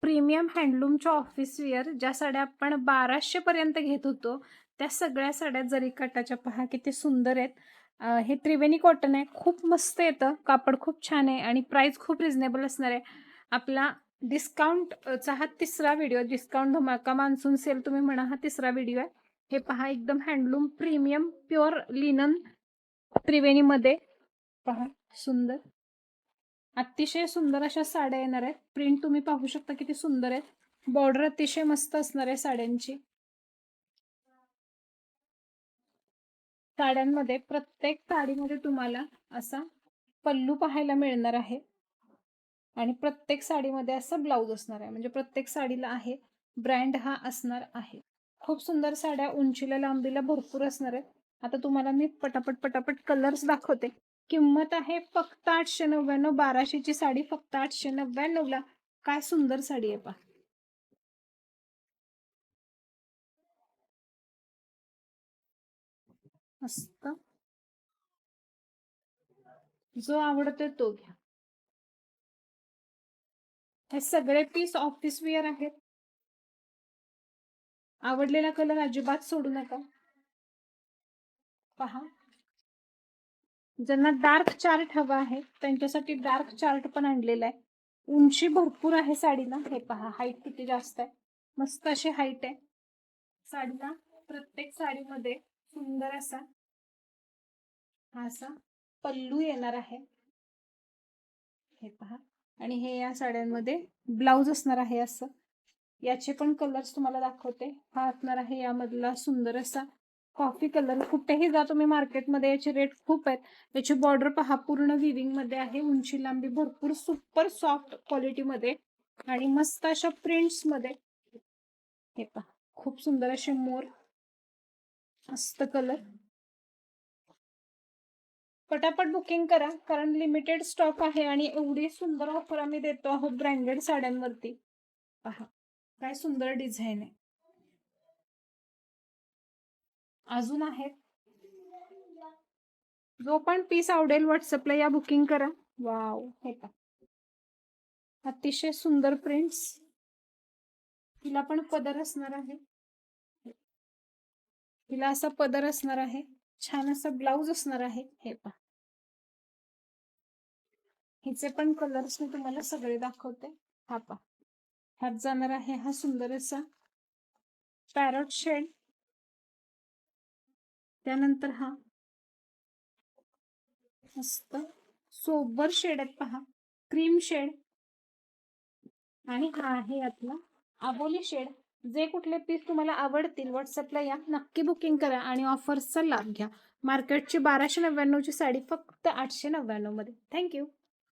Premium हँडलूमच्या office wear ज्या साड्या आपण 1200 पर्यंत घेत होतो त्या सगळ्या साड्या जरी काटाच्या पहा किती सुंदर आहेत. हे त्रिवेणी कॉटन आहे, खूप मस्त येतं, कापड खूप छान आहे आणि प्राइस खूप रिझनेबल असणार आहे. आपला डिस्काउंटचा हा तिसरा व्हिडिओ, डिस्काउंट धमाका मान्सून सेल तुम्ही म्हणा, हा तिसरा व्हिडिओ आहे. हे पहा एकदम हँडलूम प्रीमियम प्युअर लिनन त्रिवेणीमध्ये पहा, सुंदर अतिशय सुंदर अशा साड्या येणार आहेत. प्रिंट तुम्ही पाहू शकता किती सुंदर आहे. बॉर्डर अतिशय मस्त असणार आहे साड्यांची. साड्यांमध्ये प्रत्येक साडीमध्ये तुम्हाला असा पल्लू पाहायला मिळणार आहे आणि प्रत्येक साडीमध्ये असं ब्लाऊज असणार आहे. म्हणजे प्रत्येक साडीला आहे ब्रँड हा असणार आहे. खूप सुंदर साड्या, उंचीला लांबीला भरपूर असणार आहेत. आता तुम्हाला मी पटापट पटापट कलर्स दाखवते. किंमत आहे फक्त 899. 1200 ची साडी फक्त 899 ला. काय सुंदर साडी आहे पहा. मस्त, जो आवडतो तो घ्या. हे सगळे पीस ऑफिस वेअर आहेत. आवडलेला कलर अजिबात सोडू नका. पहा, ज्यांना डार्क चार्ट हवा आहे त्यांच्यासाठी डार्क चार्ट पण आणलेला आहे. उंची भरपूर आहे साडीला. हे पहा, हाईट किती जास्त आहे, मस्त अशी हाईट आहे साडीला. प्रत्येक साडीमध्ये सुंदर असा असा पल्लू येणार आहे. हे पहा, आणि हे या साड्यांमध्ये ब्लाऊज असणार आहे. असं याचे पण कलर्स तुम्हाला दाखवते. हा असणार आहे यामधला सुंदर असा कॉफी कलर. कुठेही जा तुम्ही मार्केटमध्ये याचे रेट खूप आहेत. याची बॉर्डर पहा, पूर्ण विविंग मध्ये आहे, उंची लांबी भरपूर, सुपर सॉफ्ट क्वालिटी मध्ये आणि मस्त अशा प्रिंट्स मध्ये. हे पहा, खूप सुंदर असे मोर, मस्त कलर. पटापट बुकिंग करा कारण लिमिटेड स्टॉक आहे आणि एवढी सुंदर ऑफर आम्ही देतो आहोत ब्रँडेड साड्यांवरती. पहा, काय सुंदर डिझाईन आहे. अजून आहेत. जो पण पीस आवडेल व्हॉट्सअपला या, बुकिंग करा. वाव, हे पहा, अतिशय सुंदर प्रिंट्स. तिला पण पदर असणार आहे. तिला असा पदर असणार आहे, छान असा ब्लाऊज असणार आहे. हे पहा, हिचे पण कलर्स मी तुम्हाला सगळे दाखवते. हा पहा, ह्यात जाणार आहे हा सुंदर असा पॅरट शेड. त्यानंतर हा मस्त सोबर शेड आहेत पहा, क्रीम शेड. आणि हा आहे यातला आबोली शेड. जे कुठले पीस तुम्हाला आवडतील व्हॉट्सअपला या, नक्की बुकिंग करा आणि ऑफर्सचा लाभ घ्या. मार्केटची 1299 ची साडी फक्त 899 मध्ये. थँक्यू.